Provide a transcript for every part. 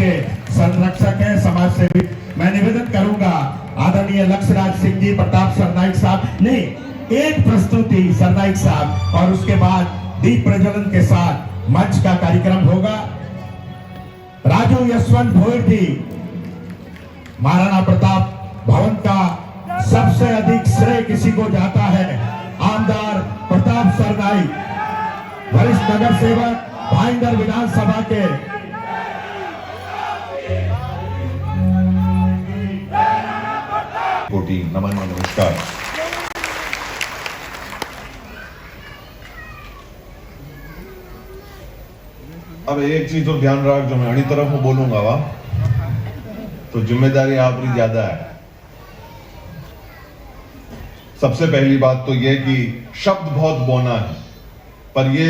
के संरक्षक हैं, समाज सेवी। मैं निवेदन करूंगा आदरणीय लक्ष्यराज सिंह जी, प्रताप सरनाइक साहब, नहीं एक प्रस्तुति सरनाइक साहब, और उसके बाद दीप प्रज्वलन के साथ मंच का कार्यक्रम होगा। राजू यशवंत भोईर जी, महाराणा प्रताप भवन का सबसे अधिक श्रेय किसी को जाता है, आमदार प्रताप सरनाइक, वरिष्ठ नगर सेवक भाईंदर विधानसभा के। कोटि नमन नमस्कार। अब एक चीज तो ध्यान रख, जो मैं अड़ी तरफ में बोलूंगा वा तो जिम्मेदारी आपकी ज्यादा है। सबसे पहली बात तो यह कि शब्द बहुत बोना है, पर ये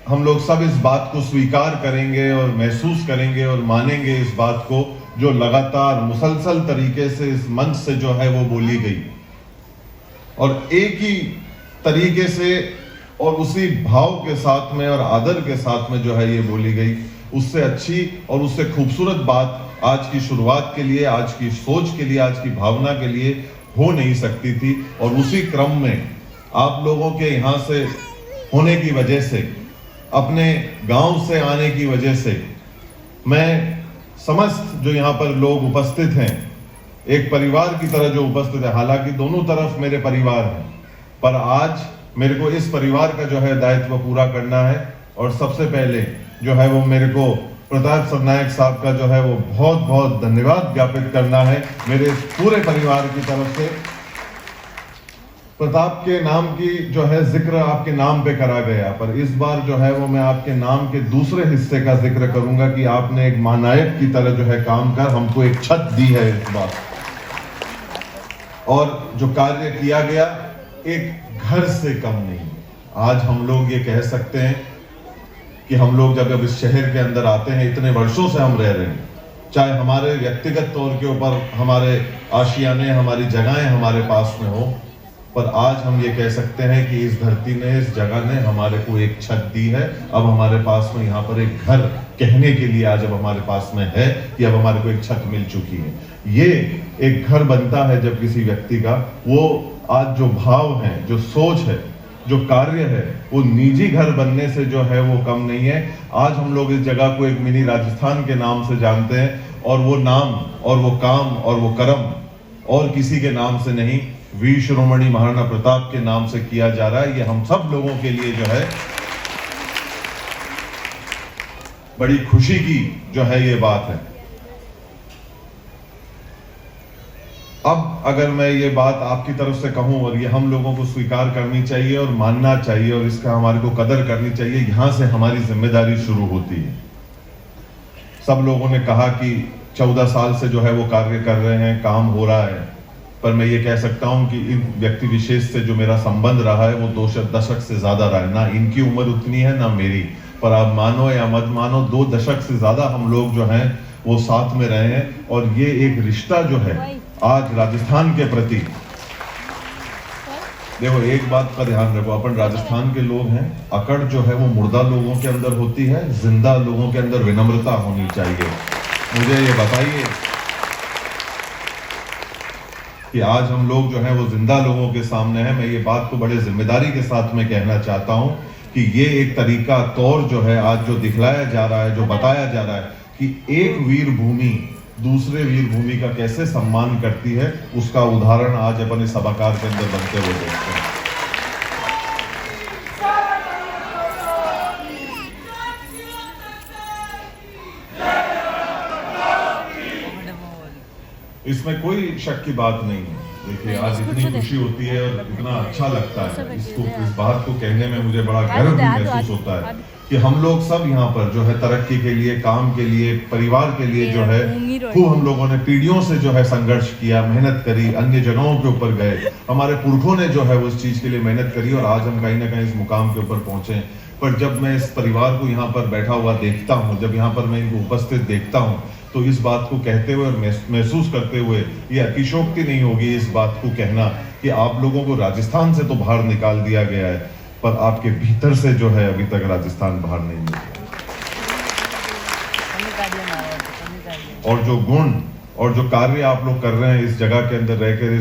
हम लोग सब इस बात को स्वीकार करेंगे और महसूस करेंगे और मानेंगे इस बात को, जो लगातार मुसलसल तरीके से इस मंच से जो है वो बोली गई, और एक ही तरीके से और उसी भाव के साथ में और आदर के साथ में जो है ये बोली गई। उससे अच्छी और उससे खूबसूरत बात आज की शुरुआत के लिए, आज की सोच के लिए, आज की भावना के लिए हो नहीं सकती थी। और उसी क्रम में आप लोगों के यहाँ से होने की वजह से, अपने गांव से आने की वजह से, मैं समस्त जो यहाँ पर लोग उपस्थित हैं, एक परिवार की तरह जो उपस्थित है, हालांकि दोनों तरफ मेरे परिवार हैं, पर आज मेरे को इस परिवार का जो है दायित्व पूरा करना है। और सबसे पहले जो है वो मेरे को प्रताप सरनाइक साहब का जो है वो बहुत बहुत धन्यवाद ज्ञापित करना है मेरे पूरे परिवार की तरफ से। प्रताप के नाम की जो है जिक्र आपके नाम पे करा गया, पर इस बार जो है वो मैं आपके नाम के दूसरे हिस्से का जिक्र करूंगा कि आपने एक महानायक की तरह जो है काम कर हमको एक छत दी है इस बार, और जो कार्य किया गया एक घर से कम नहीं। आज हम लोग ये कह सकते हैं कि हम लोग जब इस शहर के अंदर आते हैं, इतने वर्षों से हम रह रहे हैं, चाहे हमारे व्यक्तिगत तौर के ऊपर हमारे आशियाने, हमारी जगहें हमारे पास में हो, पर आज हम ये कह सकते हैं कि इस धरती ने, इस जगह ने हमारे को एक छत दी है। अब हमारे पास में यहाँ पर एक घर कहने के लिए आज अब हमारे पास में है कि अब हमारे को एक छत मिल चुकी है। ये एक घर बनता है जब किसी व्यक्ति का, वो आज जो भाव है, जो सोच है, जो कार्य है, वो निजी घर बनने से जो है वो कम नहीं है। आज हम लोग इस जगह को एक मिनी राजस्थान के नाम से जानते हैं, और वो नाम और वो काम और वो कर्म और किसी के नाम से नहीं, वीर शिरोमणि महाराणा प्रताप के नाम से किया जा रहा है। ये हम सब लोगों के लिए जो है बड़ी खुशी की जो है ये बात है। अब अगर मैं ये बात आपकी तरफ से कहूं, और ये हम लोगों को स्वीकार करनी चाहिए और मानना चाहिए, और इसका हमारे को कदर करनी चाहिए, यहां से हमारी जिम्मेदारी शुरू होती है। सब लोगों ने कहा कि 14 साल से जो है वो कार्य कर रहे हैं, काम हो रहा है, पर मैं ये कह सकता हूं कि इन व्यक्ति विशेष से जो मेरा संबंध रहा है वो 2 दशक से ज्यादा रहा है। ना इनकी उम्र उतनी है ना मेरी, पर आप मानो या मत मानो 2 दशक से ज्यादा हम लोग जो हैं वो साथ में रहे हैं। और ये एक रिश्ता जो है आज राजस्थान के प्रति, देखो एक बात का ध्यान रखो, अपन राजस्थान के लोग हैं, अकड़ जो है वो मुर्दा लोगों के अंदर होती है, जिंदा लोगों के अंदर विनम्रता होनी चाहिए। मुझे ये बताइए कि आज हम लोग जो है वो जिंदा लोगों के सामने हैं। मैं ये बात को बड़े जिम्मेदारी के साथ में कहना चाहता हूं कि ये एक तरीका तौर जो है आज जो दिखलाया जा रहा है, जो बताया जा रहा है कि एक वीर भूमि दूसरे वीर भूमि का कैसे सम्मान करती है, उसका उदाहरण आज अपन इस सभागार के अंदर बनते हुए देखते हैं। इसमें कोई शक की बात नहीं है। देखिए आज इतनी खुशी होती है और इतना अच्छा लगता है, इसको इस बात को कहने में मुझे बड़ा गर्व भी महसूस होता है कि हम लोग सब यहाँ पर जो है तरक्की के लिए, काम के लिए, परिवार के लिए जो है खूब हम लोगों ने पीढ़ियों से जो है संघर्ष किया, मेहनत करी, अन्य जगहों के ऊपर गए, हमारे पुरखों ने जो है वो इस चीज के लिए मेहनत करी, और आज हम कहीं ना कहीं इस मुकाम के ऊपर पहुंचे। पर जब मैं इस परिवार को यहाँ पर बैठा हुआ देखता हूँ, जब यहाँ पर मैं इनको उपस्थित देखता हूँ, तो इस बात को कहते हुए और महसूस करते हुए ये अतिशोक्ति नहीं होगी इस बात को कहना कि आप लोगों को राजस्थान से तो बाहर निकाल दिया गया है, पर आपके भीतर से जो है अभी तक राजस्थान बाहर नहीं निकला। और जो गुण और जो कार्य आप लोग कर रहे हैं इस जगह के अंदर रहकर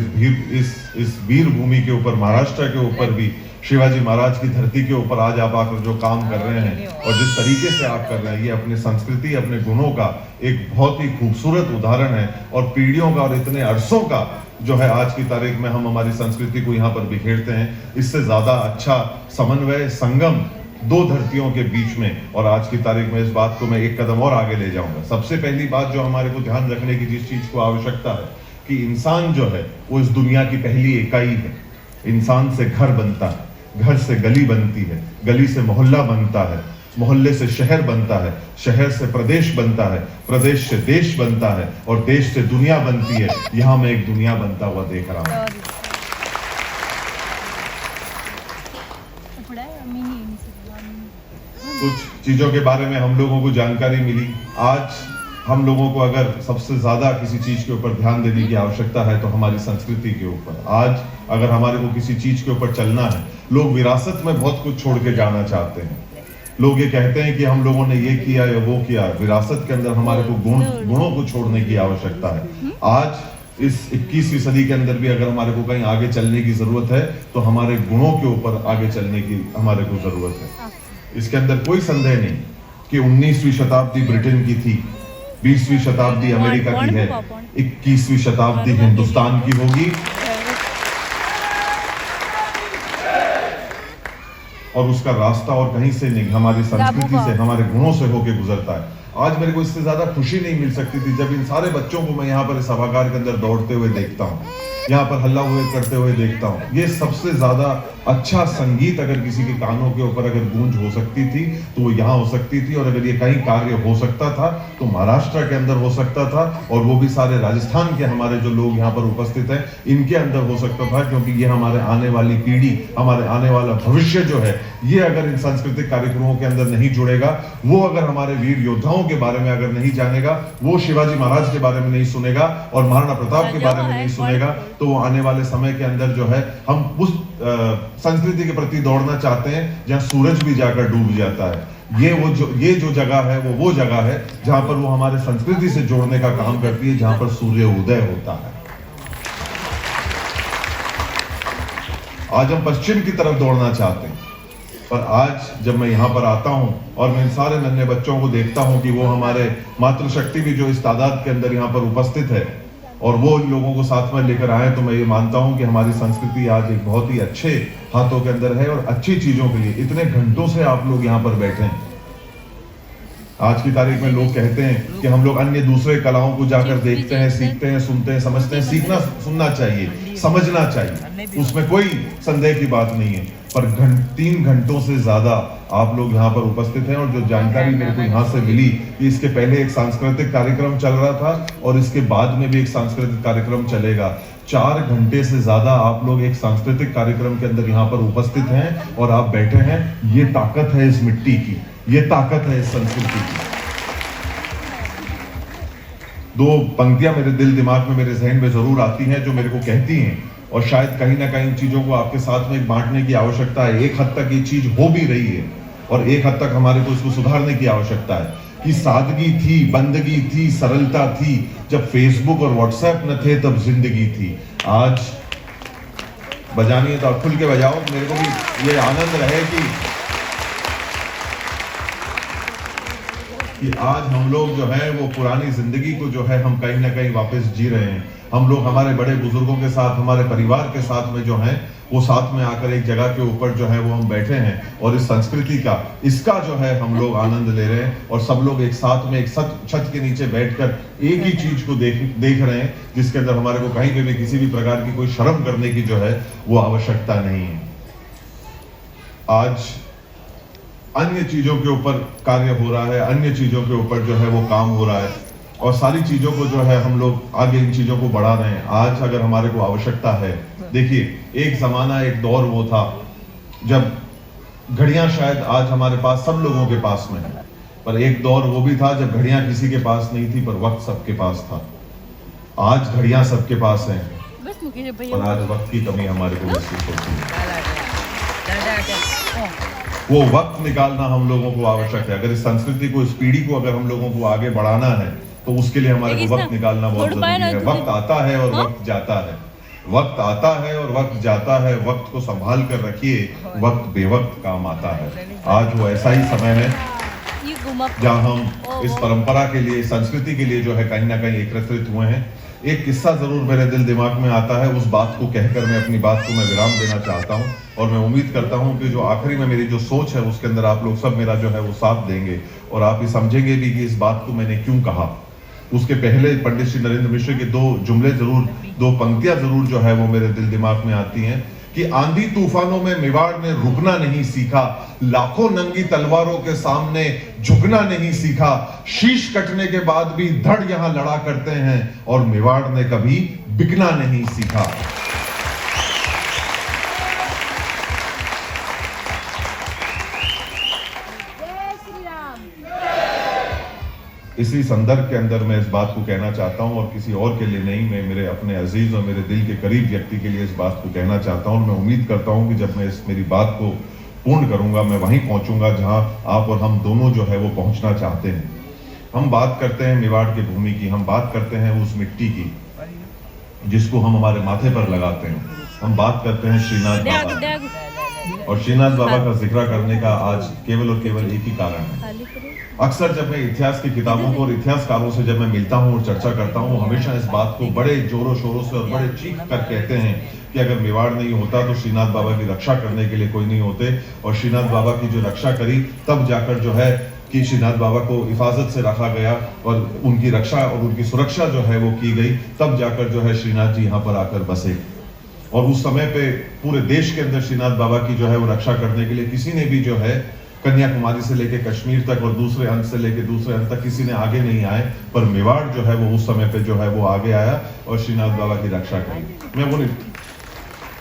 इस वीर भूमि के ऊपर, महाराष्ट्र के ऊपर भी, शिवाजी महाराज की धरती के ऊपर आज आप आकर जो काम कर रहे हैं और जिस तरीके से आप कर रहे हैं, ये अपने संस्कृति, अपने गुणों का एक बहुत ही खूबसूरत उदाहरण है। और पीढ़ियों का और इतने अरसों का जो है आज की तारीख में हम हमारी संस्कृति को यहाँ पर बिखेरते हैं, इससे ज्यादा अच्छा समन्वय, संगम दो धरतियों के बीच में। और आज की तारीख में इस बात को मैं एक कदम और आगे ले जाऊंगा। सबसे पहली बात जो हमारे को ध्यान रखने की जिस चीज को आवश्यकता है कि इंसान जो है वो इस दुनिया की पहली इकाई है। इंसान से घर बनता है, घर से गली बनती है, गली से मोहल्ला बनता है, मोहल्ले से शहर बनता है, शहर से प्रदेश बनता है, प्रदेश से देश बनता है और देश से दुनिया बनती है। यहां मैं एक दुनिया बनता हुआ देख रहा हूं। कुछ चीजों के बारे में हम लोगों को जानकारी मिली। आज हम लोगों को अगर सबसे ज्यादा किसी चीज के ऊपर ध्यान देने की आवश्यकता है तो हमारी संस्कृति के ऊपर। आज अगर हमारे को किसी चीज के ऊपर चलना है, लोग विरासत में बहुत कुछ छोड़ के जाना चाहते हैं। लोग ये कहते हैं कि हम लोगों ने ये किया या वो किया। विरासत के अंदर हमारे को गुणों को छोड़ने की आवश्यकता है। आज इस 21वीं सदी के अंदर भी अगर हमारे को कहीं आगे चलने की जरूरत है तो हमारे गुणों के ऊपर आगे चलने की हमारे को जरूरत है। इसके अंदर कोई संदेह नहीं कि 19वीं शताब्दी ब्रिटेन की थी, 20वीं शताब्दी अमेरिका की है, 21वीं शताब्दी हिंदुस्तान की होगी और उसका रास्ता और कहीं से नहीं, हमारी संस्कृति से, हमारे गुणों से होके गुजरता है। आज मेरे को इससे ज्यादा खुशी नहीं मिल सकती थी जब इन सारे बच्चों को मैं यहाँ पर इस सभागार के अंदर दौड़ते हुए देखता हूँ, यहाँ पर हल्ला हुए करते हुए देखता हूँ। ये सबसे ज्यादा अच्छा संगीत अगर किसी के कानों के ऊपर अगर गूंज हो सकती थी तो वो यहाँ हो सकती थी। और अगर ये कहीं कार्य हो सकता था तो महाराष्ट्र के अंदर हो सकता था और वो भी सारे राजस्थान के हमारे जो लोग यहाँ पर उपस्थित हैं इनके अंदर हो सकता था, क्योंकि ये हमारे आने वाली पीढ़ी, हमारे आने वाला भविष्य जो है, ये अगर इन सांस्कृतिक कार्यक्रमों के अंदर नहीं जुड़ेगा, वो अगर हमारे वीर योद्धाओं के बारे में अगर नहीं जानेगा, वो शिवाजी महाराज के बारे में नहीं सुनेगा और महाराणा प्रताप के बारे में नहीं सुनेगा, तो वो आने वाले समय के अंदर जो है हम उस संस्कृति के प्रति दौड़ना चाहते हैं जहां सूरज भी जाकर डूब जाता है। ये जो जगह है वो जगह है जहां पर वो हमारे संस्कृति से जोड़ने का काम करती है, जहां पर सूर्य उदय होता है। आज हम पश्चिम की तरफ दौड़ना चाहते हैं, पर आज जब मैं यहाँ पर आता हूँ और मैं इन सारे नन्हे बच्चों को देखता हूँ कि वो हमारे मातृशक्ति भी जो इस तादाद के अंदर यहाँ पर उपस्थित है और वो लोगों को साथ में लेकर आए, तो मैं ये मानता हूँ कि हमारी संस्कृति आज एक बहुत ही अच्छे हाथों के अंदर है और अच्छी चीजों के लिए इतने घंटों से आप लोग यहाँ पर बैठे हैं। आज की तारीख में लोग कहते हैं कि हम लोग अन्य दूसरे कलाओं को जाकर देखते हैं, सीखते हैं, सुनते हैं, समझते हैं। सीखना सुनना चाहिए, समझना चाहिए, उसमें कोई संदेह की बात नहीं है। पर 3 घंटों से ज्यादा आप लोग यहाँ पर उपस्थित हैं और जो जानकारी मेरे को यहाँ से मिली कि इसके पहले एक सांस्कृतिक कार्यक्रम चल रहा था और इसके बाद में भी एक सांस्कृतिक कार्यक्रम चलेगा। 4 घंटे से ज्यादा आप लोग एक सांस्कृतिक कार्यक्रम के अंदर यहाँ पर उपस्थित हैं और आप बैठे हैं। ये ताकत है इस मिट्टी की, ये ताकत है इस संस्कृति की। 2 पंक्तियां मेरे दिल दिमाग में, मेरे जहन में जरूर आती हैं जो मेरे को कहती हैं और शायद कहीं ना कहीं चीजों को आपके साथ में बांटने की आवश्यकता है। एक हद तक ये चीज हो भी रही है और एक हद तक हमारे को इसको सुधारने की आवश्यकता है कि सादगी थी, बंदगी थी, सरलता थी। जब फेसबुक और व्हाट्सएप न थे तब जिंदगी थी। आज बजानी है तो आप खुल के बजाओ। मेरे को भी ये आनंद रहे कि आज हम लोग जो है वो पुरानी जिंदगी को जो है हम कहीं ना कहीं वापस जी रहे हैं। हम लोग हमारे बड़े बुजुर्गों के साथ, हमारे परिवार के साथ में जो है वो साथ में आकर एक जगह के ऊपर जो है वो हम बैठे हैं और इस संस्कृति का, इसका जो है हम लोग आनंद ले रहे हैं और सब लोग एक साथ में एक छत के नीचे बैठकर एक ही चीज को देख रहे हैं, जिसके अंदर हमारे को कहीं भी किसी भी प्रकार की कोई शर्म करने की जो है वो आवश्यकता नहीं है। आज अन्य चीजों के ऊपर कार्य हो रहा है, अन्य चीजों के ऊपर जो है वो काम हो रहा है और सारी चीजों को जो है हम लोग आगे इन चीजों को बढ़ा रहे हैं। आज अगर हमारे को आवश्यकता है, देखिए एक जमाना, एक दौर वो था जब घड़ियां शायद आज हमारे पास सब लोगों के पास में है, पर एक दौर वो भी था जब घड़ियां किसी के पास नहीं थी पर वक्त सबके पास था। आज घड़ियां सबके पास हैं और आज वक्त की कमी हमारे को महसूस होती है। वो वक्त निकालना हम लोगों को आवश्यक है। अगर इस संस्कृति को, इस पीढ़ी को अगर हम लोगों को आगे बढ़ाना है तो उसके लिए हमारे को वक्त निकालना बहुत जरूरी है। वक्त आता है और वक्त जाता है, वक्त आता है और वक्त जाता है, वक्त को संभाल कर रखिए, वक्त बेवक्त काम आता है। आज वो ऐसा ही समय है जहाँ हम इस परंपरा के लिए, संस्कृति के लिए जो है कहीं ना कहीं एकत्रित हुए हैं। एक किस्सा जरूर मेरे दिल दिमाग में आता है, उस बात को कहकर मैं अपनी बात को मैं विराम देना चाहता हूं और मैं उम्मीद करता हूं कि जो आखिरी में मेरी जो सोच है उसके अंदर आप लोग सब मेरा जो है वो साथ देंगे और आप ये समझेंगे भी कि इस बात को मैंने क्यों कहा। उसके पहले पंडित श्री नरेंद्र मिश्र के दो जुमले जरूर, दो पंक्तियां जरूर जो है वो मेरे दिल दिमाग में आती हैं कि आंधी तूफानों में मेवाड़ ने रुकना नहीं सीखा, लाखों नंगी तलवारों के सामने झुकना नहीं सीखा, शीश कटने के बाद भी धड़ यहां लड़ा करते हैं और मेवाड़ ने कभी बिकना नहीं सीखा। इसी संदर्भ के अंदर मैं इस बात को कहना चाहता हूं और किसी और के लिए नहीं, मैं मेरे अपने अजीज और मेरे दिल के करीब व्यक्ति के लिए इस बात को कहना चाहता हूं और मैं उम्मीद करता हूं कि जब मैं इस मेरी बात को पूर्ण करूंगा मैं वहीं पहुंचूंगा जहां आप और हम दोनों जो है वो पहुंचना चाहते हैं। हम बात करते हैं मेवाड़ की भूमि की, हम बात करते हैं उस मिट्टी की जिसको हम हमारे माथे पर लगाते हैं, हम बात करते हैं श्रीनाथ बाबा। और श्रीनाथ बाबा का जिक्र करने का आज केवल और केवल एक ही कारण है। अक्सर जब मैं इतिहास की किताबों को और इतिहासकारों से जब मैं मिलता हूं और चर्चा करता हूं, हमेशा इस बात को बड़े जोरों शोरों से और बड़े चीख कर कहते हैं कि अगर मेवाड़ नहीं होता तो श्रीनाथ बाबा की रक्षा करने के लिए कोई नहीं होते, और श्रीनाथ बाबा की जो रक्षा करी तब जाकर जो है कि श्रीनाथ बाबा को हिफाजत से रखा गया और उनकी रक्षा और उनकी सुरक्षा जो है वो की गई, तब जाकर जो है श्रीनाथ जी यहाँ पर आकर बसे। और उस समय पे पूरे देश के अंदर श्रीनाथ बाबा की जो है वो रक्षा करने के लिए किसी ने भी जो है कन्याकुमारी से लेकर कश्मीर तक और दूसरे अंत से लेकर दूसरे अंत तक किसी ने आगे नहीं आए, पर मेवाड़ जो है वो उस समय पे जो है वो आगे आया और श्रीनाथ बाबा की रक्षा करी। मैं वो नहीं,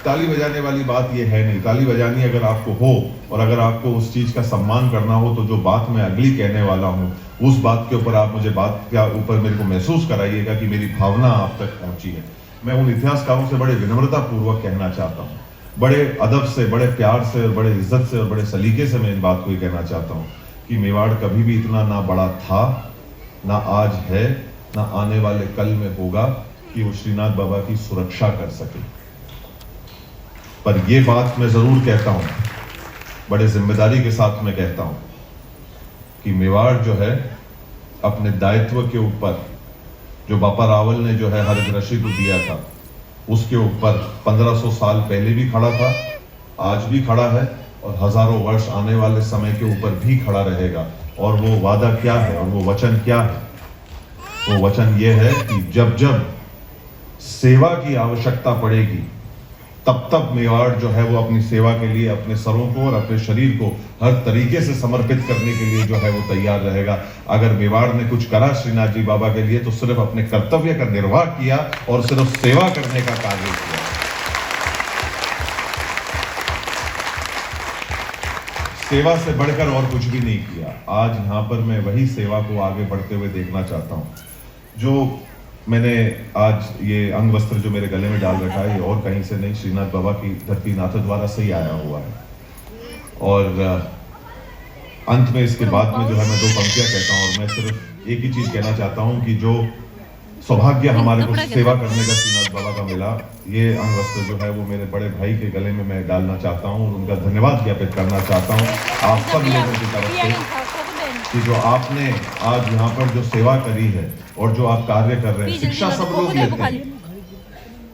ताली बजाने वाली बात ये है नहीं, ताली बजानी अगर आपको हो और अगर आपको उस चीज का सम्मान करना हो तो जो बात मैं अगली कहने वाला हूँ उस बात के ऊपर आप मुझे बात के ऊपर मेरे को महसूस कराइएगा कि मेरी भावना आप तक पहुंची है। मैं उन इतिहासकारों से बड़े विनम्रता पूर्वक कहना चाहता हूँ, बड़े अदब से, बड़े प्यार से और बड़े इज्जत से और बड़े सलीके से मैं इन बात को ही कहना चाहता हूँ कि मेवाड़ कभी भी इतना ना बड़ा था, ना आज है, ना आने वाले कल में होगा कि वो श्रीनाथ बाबा की सुरक्षा कर सके। पर यह बात मैं जरूर कहता हूं, बड़े जिम्मेदारी के साथ मैं कहता हूं कि मेवाड़ जो है अपने दायित्व के ऊपर जो बापा रावल ने जो है हर ऋषि को दिया था उसके ऊपर 1500 साल पहले भी खड़ा था, आज भी खड़ा है और हजारों वर्ष आने वाले समय के ऊपर भी खड़ा रहेगा। और वो वादा क्या है और वो वचन क्या है? वो वचन ये है कि जब जब सेवा की आवश्यकता पड़ेगी तब तब मेवाड़ जो है वो अपनी सेवा के लिए अपने सरों को और अपने शरीर को हर तरीके से समर्पित करने के लिए जो है वो तैयार रहेगा। अगर मेवाड़ ने कुछ करा श्रीनाथ जी बाबा के लिए तो सिर्फ अपने कर्तव्य का निर्वाह किया और सिर्फ सेवा करने का कार्य किया। सेवा से बढ़कर और कुछ भी नहीं किया। आज यहां पर मैं वही सेवा को आगे बढ़ते हुए देखना चाहता हूं। जो मैंने आज ये अंग वस्त्र जो मेरे गले में डाल रखा है ये और कहीं से नहीं, श्रीनाथ बाबा की धरती नाथ द्वारा से ही आया हुआ है। और अंत में इसके बाद में जो है मैं दो पंक्तियां कहता हूं और मैं सिर्फ एक ही चीज कहना चाहता हूं कि जो सौभाग्य हमारे को सेवा करने का श्रीनाथ बाबा का मिला, ये अंग वस्त्र जो है वो मेरे बड़े भाई के गले में मैं डालना चाहता हूं और उनका धन्यवाद ज्ञापित करना चाहता हूं आप सब लोगों की तरफ से कि जो आपने आज यहाँ पर जो सेवा करी है और जो आप कार्य कर रहे हैं। शिक्षा सब लोग लेते हैं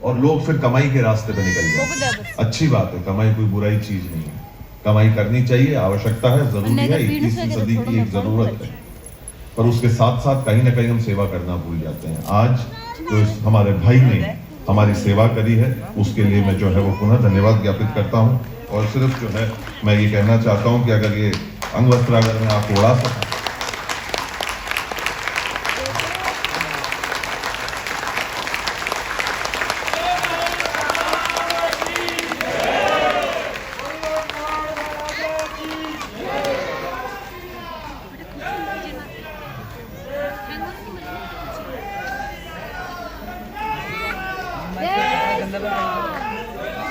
और लोग फिर कमाई के रास्ते पे निकल जाते। अच्छी बात है, कमाई कोई बुराई चीज नहीं है, कमाई करनी चाहिए, आवश्यकता है, जरूरी है, 21वीं सदी की एक जरूरत है। पर उसके साथ साथ कहीं ना कहीं हम सेवा करना भूल जाते हैं। आज जो हमारे भाई ने हमारी सेवा करी है उसके लिए मैं जो है वो पुनः धन्यवाद ज्ञापित करता हूँ। और सिर्फ जो है मैं ये कहना चाहता हूँ कि अगर ये अंग वस्त्र अगर मैं आपको उड़ा सकता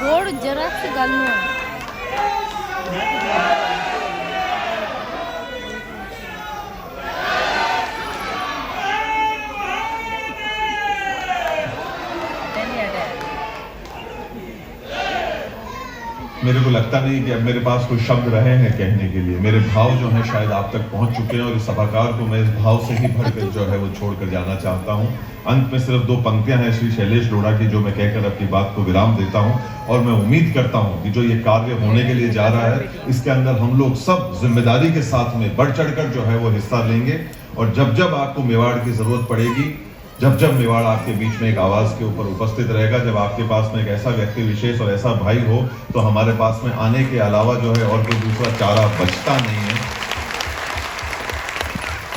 रोड जरा सी गल में मेरे को लगता नहीं कि अब मेरे पास कोई शब्द रहे हैं कहने के लिए। मेरे भाव जो हैं शायद आप तक पहुंच चुके हैं और इस सभाकार को मैं इस भाव से ही भरकर जो है वो छोड़कर जाना चाहता हूं। अंत में सिर्फ 2 पंक्तियां हैं श्री शैलेश लोढ़ा की जो मैं कहकर अपनी बात को विराम देता हूं और मैं उम्मीद करता हूं कि जो ये कार्य होने के लिए जा रहा है इसके अंदर हम लोग सब जिम्मेदारी के साथ में बढ़ चढ़कर जो है वो हिस्सा लेंगे। और जब जब आपको मेवाड़ की जरूरत पड़ेगी, जब जब मेवाड़ आपके बीच में एक आवाज के ऊपर उपस्थित रहेगा, जब आपके पास में एक ऐसा व्यक्ति विशेष और ऐसा भाई हो, तो हमारे पास में आने के अलावा जो है और कोई दूसरा चारा बचता नहीं है।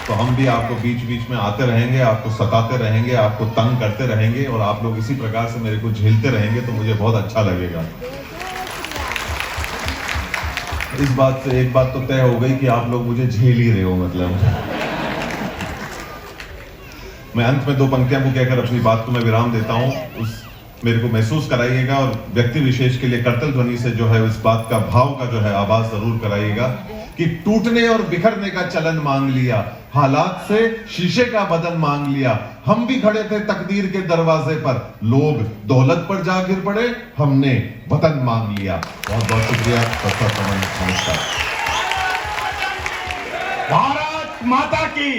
तो हम भी आपको बीच बीच में आते रहेंगे, आपको सताते रहेंगे, आपको तंग करते रहेंगे और आप लोग इसी प्रकार से मेरे को झेलते रहेंगे तो मुझे बहुत अच्छा लगेगा। इस बात से एक बात तो तय हो गई कि आप लोग मुझे झेल ही रहे हो। मतलब मैं अंत में 2 पंक्तियों को कहकर अपनी बात को मैं विराम देता हूं। उस मेरे को महसूस कराइएगा और व्यक्ति विशेष के लिए करतल ध्वनि से जो है इस बात का भाव का जो है आवाज जरूर कराइएगा कि टूटने और बिखरने का चलन मांग लिया, हालात से शीशे का बदन मांग लिया, हम भी खड़े थे तकदीर के दरवाजे पर, लोग दौलत पर जा गिर पड़े, हमने वतन मांग लिया। बहुत बहुत शुक्रिया। नमस्कार। भारत माता की।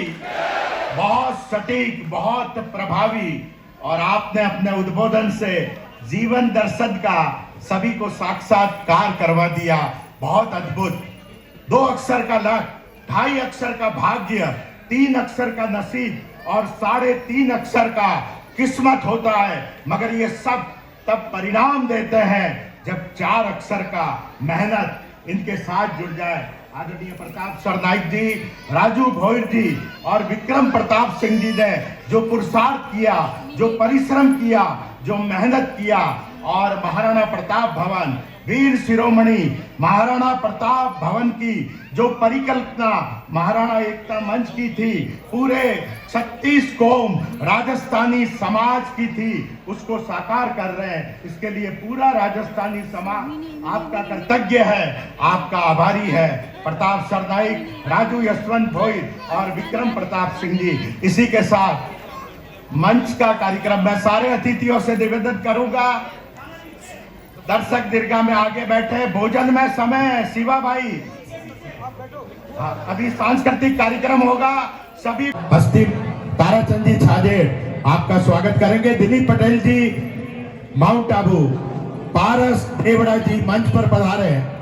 बहुत सटीक, बहुत प्रभावी और आपने अपने उद्बोधन से जीवन दर्शन का सभी को साक्षात्कार करवा दिया। बहुत अद्भुत। 2 अक्षर का लक, 2.5 अक्षर का भाग्य, 3 अक्षर का नसीब और 3.5 अक्षर का किस्मत होता है। मगर ये सब तब परिणाम देते हैं जब 4 अक्षर का मेहनत इनके साथ जुड़ जाए। आदरणीय प्रताप सरनाइक जी, राजू भोईर जी और विक्रम प्रताप सिंह जी ने जो पुरुषार्थ किया, जो परिश्रम किया, जो मेहनत किया और महाराणा प्रताप भवन, वीर शिरोमणि महाराणा प्रताप भवन की जो परिकल्पना महाराणा एकता मंच की थी, पूरे 36 कौम राजस्थानी समाज की थी, उसको साकार कर रहे हैं। इसके लिए पूरा राजस्थानी समाज आपका कृतज्ञ है, आपका आभारी है। प्रताप सरनाइक, राजू यशवंत भोईर और विक्रम प्रताप सिंह जी। इसी के साथ मंच का कार्यक्रम मैं सारे अतिथियों से निवेदन करूंगा, दर्शक दीर्घा में आगे बैठे, भोजन में समय। शिवा भाई, अभी सांस्कृतिक कार्यक्रम होगा। सभी बस्ती ताराचंद जी छाजेड़ आपका स्वागत करेंगे। दिलीप पटेल जी माउंट आबू, पारस देवड़ा जी मंच पर पधारे हैं।